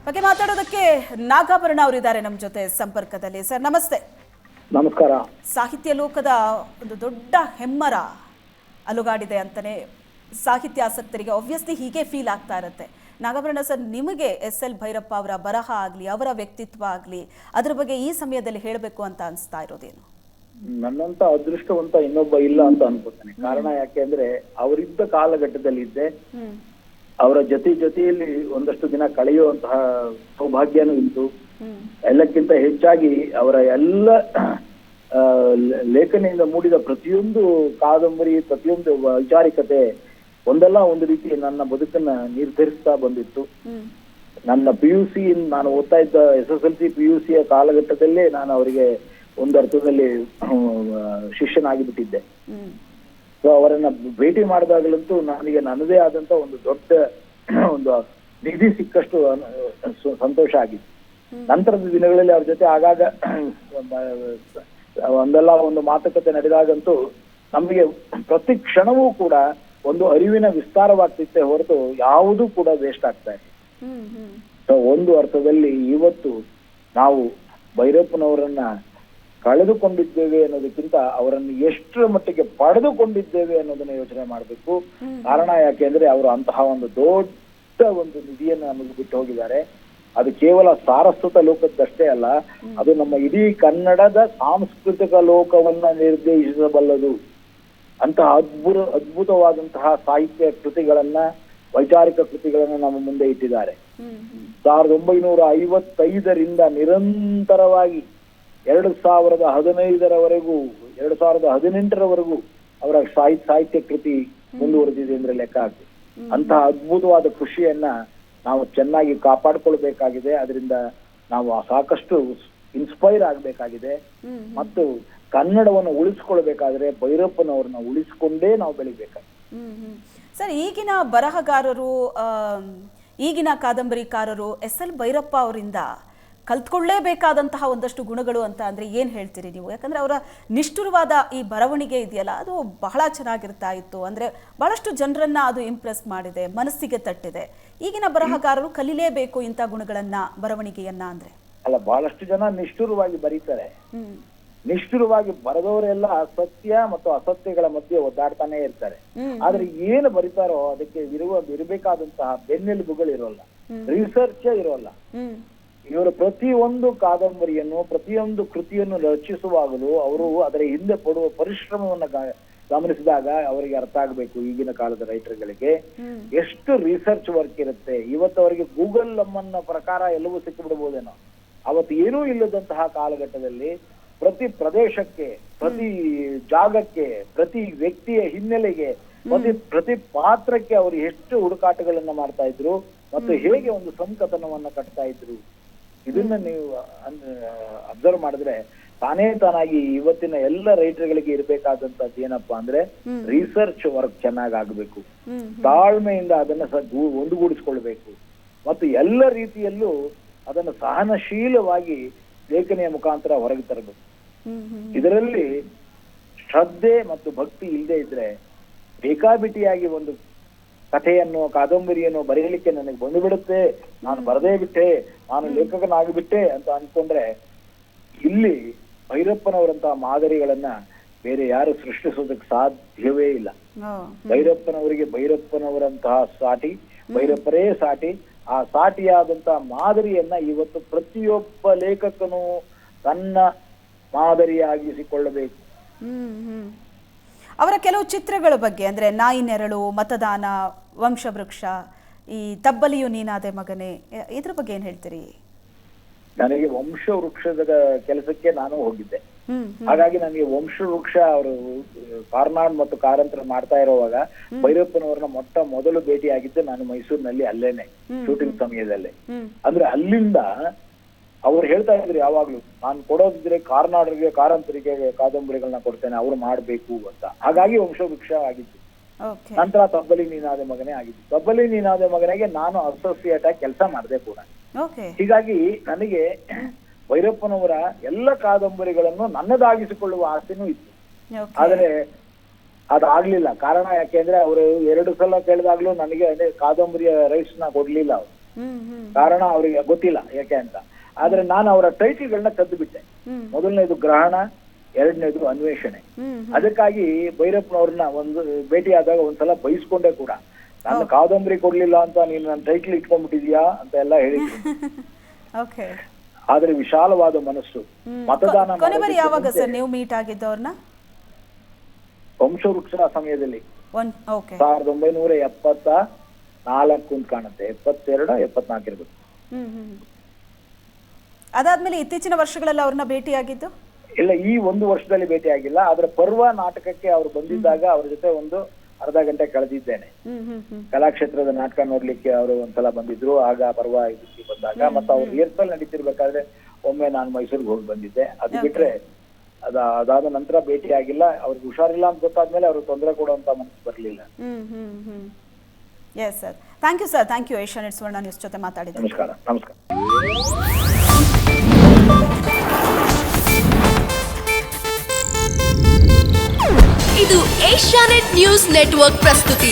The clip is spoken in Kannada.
ಬಗ್ಗೆ ಮಾತಾಡೋದಕ್ಕೆ ನಾಗಾಭರಣ ಅವರಿದ್ದಾರೆ ನಮ್ಮ ಜೊತೆ ಸಂಪರ್ಕದಲ್ಲಿ. ಸರ್ ನಮಸ್ತೆ. ನಮಸ್ಕಾರ. ಸಾಹಿತ್ಯ ಲೋಕದ ಒಂದು ದೊಡ್ಡ ಹೆಮ್ಮರ ಅಲುಗಾಡಿದೆ ಅಂತಾನೆ ಸಾಹಿತ್ಯ ಆಸಕ್ತರಿಗೆ ಆಬ್ವಿಯಸ್ಲಿ ಹೀಗೆ ಫೀಲ್ ಆಗ್ತಾ ಇರುತ್ತೆ. ನಾಗಾಭರಣ ಸರ್, ನಿಮಗೆ ಎಸ್.ಎಲ್. ಭೈರಪ್ಪ ಅವರ ಬರಹ ಆಗಲಿ ಅವರ ವ್ಯಕ್ತಿತ್ವ ಆಗಲಿ ಅದ್ರ ಬಗ್ಗೆ ಈ ಸಮಯದಲ್ಲಿ ಹೇಳಬೇಕು ಅಂತ ಅನಿಸ್ತಾ ಇರೋದೇನು? ನನ್ನಂತ ಅದೃಷ್ಟವಂತ ಇನ್ನೊಬ್ಬ ಇಲ್ಲ ಅಂತ ಅನ್ಕೋತೇನೆ. ಕಾರಣ ಯಾಕೆ ಅಂದ್ರೆ ಅವರಿದ್ದ ಕಾಲಘಟ್ಟದಲ್ಲಿ ಇದ್ದೆ, ಅವರ ಜೊತೆಯಲ್ಲಿ ಒಂದಷ್ಟು ದಿನ ಕಳೆಯುವಂತಹ ಸೌಭಾಗ್ಯನೂ ಇತ್ತು. ಎಲ್ಲಕ್ಕಿಂತ ಹೆಚ್ಚಾಗಿ ಅವರ ಎಲ್ಲ ಲೇಖನಿಯಿಂದ ಮೂಡಿದ ಪ್ರತಿಯೊಂದು ಕಾದಂಬರಿ, ಪ್ರತಿಯೊಂದು ವೈಚಾರಿಕತೆ ಒಂದಲ್ಲ ಒಂದು ರೀತಿ ನನ್ನ ಬದುಕನ್ನ ನಿರ್ಧರಿಸ್ತಾ ಬಂದಿತ್ತು. ನನ್ನ PUC ನಾನು ಓದ್ತಾ ಇದ್ದ SSLC PUC ಕಾಲಘಟ್ಟದಲ್ಲೇ ನಾನು ಅವರಿಗೆ ಒಂದು ಅರ್ಥದಲ್ಲಿ ಶಿಷ್ಯನಾಗಿಬಿಟ್ಟಿದ್ದೆ. ಸೊ ಅವರನ್ನ ಭೇಟಿ ಮಾಡಿದಾಗಲಂತೂ ನನಗೆ ನನ್ನದೇ ಆದಂತ ಒಂದು ದೊಡ್ಡ ಒಂದು ನಿಧಿ ಸಿಕ್ಕಷ್ಟು ಸಂತೋಷ ಆಗಿತ್ತು. ನಂತರದ ದಿನಗಳಲ್ಲಿ ಅವ್ರ ಜೊತೆ ಆಗಾಗ ಒಂದಲ್ಲ ಒಂದು ಮಾತುಕತೆ ನಡೆದಾಗಂತೂ ನಮಗೆ ಪ್ರತಿ ಕ್ಷಣವೂ ಕೂಡ ಒಂದು ಅರಿವಿನ ವಿಸ್ತಾರವಾಗ್ತಿತ್ತೆ ಹೊರತು ಯಾವುದೂ ಕೂಡ ವೇಸ್ಟ್ ಆಗ್ತಾ ಇದೆ. ಸೊ ಒಂದು ಅರ್ಥದಲ್ಲಿ ಇವತ್ತು ನಾವು ಭೈರಪ್ಪನವರನ್ನ ಕಳೆದುಕೊಂಡಿದ್ದೇವೆ ಅನ್ನೋದಕ್ಕಿಂತ ಅವರನ್ನು ಎಷ್ಟರ ಮಟ್ಟಿಗೆ ಪಡೆದುಕೊಂಡಿದ್ದೇವೆ ಅನ್ನೋದನ್ನ ಯೋಚನೆ ಮಾಡಬೇಕು. ಕಾರಣ ಯಾಕೆಂದ್ರೆ ಅವರು ಅಂತಹ ಒಂದು ದೊಡ್ಡ ಒಂದು ನಿಧಿಯನ್ನು ನಮಗೆ ಬಿಟ್ಟು ಹೋಗಿದ್ದಾರೆ. ಅದು ಕೇವಲ ಸಾರಸ್ವತ ಲೋಕದ್ದಷ್ಟೇ ಅಲ್ಲ, ಅದು ನಮ್ಮ ಇಡೀ ಕನ್ನಡದ ಸಾಂಸ್ಕೃತಿಕ ಲೋಕವನ್ನ ನಿರ್ದೇಶಿಸಬಲ್ಲದು. ಅಂತಹ ಅದ್ಭುತವಾದಂತಹ ಸಾಹಿತ್ಯ ಕೃತಿಗಳನ್ನ, ವೈಚಾರಿಕ ಕೃತಿಗಳನ್ನ ನಮ್ಮ ಮುಂದೆ ಇಟ್ಟಿದ್ದಾರೆ. 1955ರಿಂದ ನಿರಂತರವಾಗಿ 2015ರವರೆಗೂ 2018ರವರೆಗೂ ಅವರ ಸಾಹಿತ್ಯ ಕೃತಿ ಮುಂದುವರೆದಿದೆ ಅಂದ್ರೆ ಲೆಕ್ಕ ಹಾಕಿ. ಅಂತಹ ಅದ್ಭುತವಾದ ಕೃಷಿಯನ್ನ ನಾವು ಚೆನ್ನಾಗಿ ಕಾಪಾಡ್ಕೊಳ್ಬೇಕಾಗಿದೆ. ಅದರಿಂದ ನಾವು ಸಾಕಷ್ಟು ಇನ್ಸ್ಪೈರ್ ಆಗ್ಬೇಕಾಗಿದೆ. ಮತ್ತು ಕನ್ನಡವನ್ನು ಉಳಿಸ್ಕೊಳ್ಬೇಕಾದ್ರೆ ಭೈರಪ್ಪನವ್ರನ್ನ ಉಳಿಸ್ಕೊಂಡೇ ನಾವು ಬೆಳಿಬೇಕಾಗಿದೆ. ಸರ್, ಈಗಿನ ಬರಹಗಾರರು, ಈಗಿನ ಕಾದಂಬರಿಕಾರರು ಎಸ್.ಎಲ್. ಭೈರಪ್ಪ ಅವರಿಂದ ಕಲ್ತ್ಕೊಳ್ಳೇಬೇಕಾದಂತಹ ಒಂದಷ್ಟು ಗುಣಗಳು ಅಂತ ಅಂದ್ರೆ ಏನ್ ಹೇಳ್ತೀರಿ ನೀವು? ಯಾಕಂದ್ರೆ ಅವರ ನಿಷ್ಠುರವಾದ ಈ ಬರವಣಿಗೆ ಇದೆಯಲ್ಲ, ಅದು ಬಹಳ ಚೆನ್ನಾಗಿರ್ತಾ ಇತ್ತು. ಅಂದ್ರೆ ಬಹಳಷ್ಟು ಜನರನ್ನ ಅದು ಇಂಪ್ರೆಸ್ ಮಾಡಿದೆ, ಮನಸ್ಸಿಗೆ ತಟ್ಟಿದೆ. ಈಗಿನ ಬರಹಗಾರರು ಕಲಿಲೇಬೇಕು ಇಂಥ ಗುಣಗಳನ್ನ, ಬರವಣಿಗೆಯನ್ನ ಅಂದ್ರೆ. ಅಲ್ಲ, ಬಹಳಷ್ಟು ಜನ ನಿಷ್ಠುರವಾಗಿ ಬರೀತಾರೆ. ನಿಷ್ಠುರವಾಗಿ ಬರೆದವರೆಲ್ಲ ಸತ್ಯ ಮತ್ತು ಅಸತ್ಯಗಳ ಮಧ್ಯೆ ಒದ್ದಾಡ್ತಾನೆ ಇರ್ತಾರೆ. ಆದ್ರೆ ಏನು ಬರೀತಾರೋ ಅದಕ್ಕೆ ಇರಬೇಕಾದಂತಹ ಬೆನ್ನೆಲುಬುಗಳು ಇರೋಲ್ಲ, ರಿಸರ್ಚ್ ಇರೋಲ್ಲ. ಇವರು ಪ್ರತಿಯೊಂದು ಕಾದಂಬರಿಯನ್ನು, ಪ್ರತಿಯೊಂದು ಕೃತಿಯನ್ನು ರಚಿಸುವಾಗಲೂ ಅವರು ಅದರ ಹಿಂದೆ ಪಡುವ ಪರಿಶ್ರಮವನ್ನ ಗಮನಿಸಿದಾಗ ಅವರಿಗೆ ಅರ್ಥ ಆಗ್ಬೇಕು ಈಗಿನ ಕಾಲದ ರೈಟರ್ಗಳಿಗೆ ಎಷ್ಟು ರಿಸರ್ಚ್ ವರ್ಕ್ ಇರುತ್ತೆ. ಇವತ್ತು ಅವರಿಗೆ ಗೂಗಲ್ ನಮ್ಮನ್ನ ಪ್ರಕಾರ ಎಲ್ಲವೂ ಸಿಕ್ಕಿಬಿಡ್ಬೋದೇನೋ. ಅವತ್ತು ಏನೂ ಇಲ್ಲದಂತಹ ಕಾಲಘಟ್ಟದಲ್ಲಿ ಪ್ರತಿ ಪ್ರದೇಶಕ್ಕೆ, ಪ್ರತಿ ಜಾಗಕ್ಕೆ, ಪ್ರತಿ ವ್ಯಕ್ತಿಯ ಹಿನ್ನೆಲೆಗೆ, ಪ್ರತಿ ಪಾತ್ರಕ್ಕೆ ಅವರು ಎಷ್ಟು ಹುಡುಕಾಟಗಳನ್ನ ಮಾಡ್ತಾ ಇದ್ರು ಮತ್ತು ಹೇಗೆ ಒಂದು ಸಂಕಥನವನ್ನ ಕಟ್ತಾ ಇದ್ರು. ಇದನ್ನ ನೀವು ಅಬ್ಸರ್ವ್ ಮಾಡಿದ್ರೆ ತಾನಾಗಿ ಇವತ್ತಿನ ಎಲ್ಲ ರೈಟರ್ಗಳಿಗೆ ಇರ್ಬೇಕಾದಂತದ್ದು ಏನಪ್ಪಾ ಅಂದ್ರೆ ರಿಸರ್ಚ್ ವರ್ಕ್ ಚೆನ್ನಾಗ್ ಆಗ್ಬೇಕು, ತಾಳ್ಮೆಯಿಂದ ಅದನ್ನ ಒಂದುಗೂಡಿಸ್ಕೊಳ್ಬೇಕು ಮತ್ತು ಎಲ್ಲ ರೀತಿಯಲ್ಲೂ ಅದನ್ನು ಸಹನಶೀಲವಾಗಿ ಲೇಖನೆಯ ಮುಖಾಂತರ ಹೊರಗೆ ತರಬೇಕು. ಇದರಲ್ಲಿ ಶ್ರದ್ಧೆ ಮತ್ತು ಭಕ್ತಿ ಇಲ್ಲದೆ ಇದ್ರೆ ಬೇಕಾಬಿಟ್ಟಿಯಾಗಿ ಒಂದು ಕಥೆಯನ್ನು, ಕಾದಂಬರಿಯನ್ನು ಬರೆಯಲಿಕ್ಕೆ ನನಗೆ ಬಂದು ಬಿಡುತ್ತೆ, ನಾನು ಬರದೇ ಬಿಟ್ಟೆ, ನಾನು ಲೇಖಕನಾಗಿಬಿಟ್ಟೆ ಅಂತ ಅನ್ಕೊಂಡ್ರೆ ಇಲ್ಲಿ ಭೈರಪ್ಪನವರಂತಹ ಮಾದರಿಗಳನ್ನ ಬೇರೆ ಯಾರು ಸೃಷ್ಟಿಸೋದಕ್ಕೆ ಸಾಧ್ಯವೇ ಇಲ್ಲ. ಭೈರಪ್ಪನವರಿಗೆ ಭೈರಪ್ಪನವರಂತಹ ಸಾಟಿ, ಭೈರಪ್ಪರೇ ಸಾಟಿ. ಆ ಸಾಟಿಯಾದಂತಹ ಮಾದರಿಯನ್ನ ಇವತ್ತು ಪ್ರತಿಯೊಬ್ಬ ಲೇಖಕನು ತನ್ನ ಮಾದರಿಯಾಗಿಸಿಕೊಳ್ಳಬೇಕು. ಅವರ ಕೆಲವು ಚಿತ್ರಗಳ ಬಗ್ಗೆ ಅಂದ್ರೆ ನಾಯಿ ನೆರಳು, ಮತದಾನ, ವಂಶವೃಕ್ಷ, ಈ ತಬ್ಬಲಿಯು ನೀನಾದೆ ಮಗನೇ, ಇದ್ರ ಬಗ್ಗೆ ಏನ್ ಹೇಳ್ತೀರಿ? ನನಗೆ ವಂಶವೃಕ್ಷದ ಕೆಲಸಕ್ಕೆ ನಾನು ಹೋಗಿದ್ದೆ. ಹಾಗಾಗಿ ನನಗೆ ವಂಶವೃಕ್ಷ ಅವರು ಕಾರ್ನಾಡ್ ಮತ್ತು ಕಾರಂತರ ಮಾಡ್ತಾ ಇರುವಾಗ ಭೈರಪ್ಪನವ್ರನ್ನ ಮೊದಲು ಭೇಟಿ ಆಗಿದ್ದೆ ನಾನು ಮೈಸೂರಿನಲ್ಲಿ, ಅಲ್ಲೇನೆ ಶೂಟಿಂಗ್ ಸಮಯದಲ್ಲೇ. ಅಂದ್ರೆ ಅಲ್ಲಿಂದ ಅವ್ರು ಹೇಳ್ತಾ ಇದ್ರು ಯಾವಾಗ್ಲೂ, ನಾನು ಕೊಡೋದಿದ್ರೆ ಕಾರ್ನಾಡ್ರಿಗೆ, ಕಾರಂತರಿಗೆ ಕಾದಂಬರಿಗಳನ್ನ ಕೊಡ್ತೇನೆ, ಅವ್ರು ಮಾಡ್ಬೇಕು ಅಂತ. ಹಾಗಾಗಿ ವಂಶವೃಕ್ಷ ಆಗಿತ್ತು. ನಂತರ ತಬ್ಬಲಿ ನೀನಾದ ಮಗನೇ ಆಗಿತ್ತು. ತಬ್ಬಲಿ ನೀನಾದ ಮಗನಿಗೆ ನಾನು ಅಸೋಸಿಯೇಟ್ ಆಗಿ ಕೆಲಸ ಮಾಡಿದೆ ಕೂಡ. ಹೀಗಾಗಿ ನನಗೆ ಭೈರಪ್ಪನವರ ಎಲ್ಲ ಕಾದಂಬರಿಗಳನ್ನು ನನ್ನದಾಗಿಸಿಕೊಳ್ಳುವ ಆಸೆನೂ ಇತ್ತು. ಆದ್ರೆ ಅದಾಗ್ಲಿಲ್ಲ. ಕಾರಣ ಯಾಕೆಂದ್ರೆ ಅವರು 2 ಸಲ ಕೇಳಿದಾಗ್ಲೂ ನನಗೆ ಕಾದಂಬರಿಯ ರೈಟ್ಸ್ ನ ಕೊಡ್ಲಿಲ್ಲ ಅವರು. ಕಾರಣ ಅವರಿಗೆ ಗೊತ್ತಿಲ್ಲ ಯಾಕೆ ಅಂತ. ಆದ್ರೆ ನಾನು ಅವರ ಟೈಟಲ್ಗಳನ್ನ ಕದ್ದು ಬಿಟ್ಟೆ. ಮೊದಲನೇದು ಗ್ರಹಣ, ಎರಡನೇದು ಅನ್ವೇಷಣೆ. ಅದಕ್ಕಾಗಿ ಭೈರಪ್ಪನವ್ರನ್ನ ಒಂದು ಭೇಟಿ ಆದಾಗ ಒಂದ್ಸಲ ಬೈಸ್ಕೊಂಡೆ ಕೂಡ. ನಾನು ಕಾದಂಬರಿ ಕೊಡ್ಲಿಲ್ಲ ಅಂತ ನೀನು ನನ್ನ ಟೈಟಲ್ ಇಟ್ಕೊಂಡ್ಬಿಟ್ಟಿದ್ಯಾ ಅಂತ ಎಲ್ಲ ಹೇಳಿದ್ರು. ಆದ್ರೆ ವಿಶಾಲವಾದ ಮನಸ್ಸು. ಮತದಾನ ಯಾವಾಗ ಸರ್ ನೀವು ಮೀಟ್ ಆಗಿದ್ದವ್ರನ್ನ? ವಂಶವೃಕ್ಷ ಸಮಯದಲ್ಲಿ 1974 ಅಂತ ಕಾಣುತ್ತೆ, 72, 74 ಇರ್ಬೇಕು. ಅದಾದ್ಮೇಲೆ ಇತ್ತೀಚಿನ ವರ್ಷಗಳಲ್ಲಿ ಅವ್ರನ್ನ ಭೇಟಿ ಆಗಿದ್ದು ಇಲ್ಲ, ಈ ಒಂದು ವರ್ಷದಲ್ಲಿ ಭೇಟಿ ಆಗಿಲ್ಲ. ಆದ್ರೆ ಪರ್ವ ನಾಟಕಕ್ಕೆ ಅವ್ರು ಬಂದಿದ್ದಾಗ ಅವ್ರ ಜೊತೆ ಒಂದು ಅರ್ಧ ಗಂಟೆ ಕಳೆದಿದ್ದೇನೆ. ಕಲಾಕ್ಷೇತ್ರದ ನಾಟಕ ನೋಡ್ಲಿಕ್ಕೆ ಅವರು ಒಂದ್ಸಲ ಬಂದಿದ್ರು. ಆಗ ಪರ್ವ ಇದಕ್ಕೆ ಬಂದಾಗ ಮತ್ತೆ ಅವ್ರು ರಿಹರ್ಸಲ್ ನಡೀತಿರ್ಬೇಕಾದ್ರೆ ಒಮ್ಮೆ ನಾನು ಮೈಸೂರಿಗೆ ಹೋಗಿ ಬಂದಿದ್ದೆ. ಅದು ಬಿಟ್ರೆ ಅದಾದ ನಂತರ ಭೇಟಿ ಆಗಿಲ್ಲ. ಅವ್ರಿಗೆ ಹುಷಾರಿಲ್ಲ ಅಂತ ಗೊತ್ತಾದ್ಮೇಲೆ ಅವ್ರಿಗೆ ತೊಂದರೆ ಕೊಡುವಂತ ಮನಸ್ಸು ಬರಲಿಲ್ಲ. Yes sir, thank you sir, thank you. Asianet Suvarna news ಜೊತೆ ಮಾತಾಡಿದ್ದೆ. ನಮಸ್ಕಾರ. ನಮಸ್ಕಾರ. ಇದು ಏಷ್ಯಾನೆಟ್ ನ್ಯೂಸ್ ನೆಟ್ವರ್ಕ್ ಪ್ರಸ್ತುತಿ.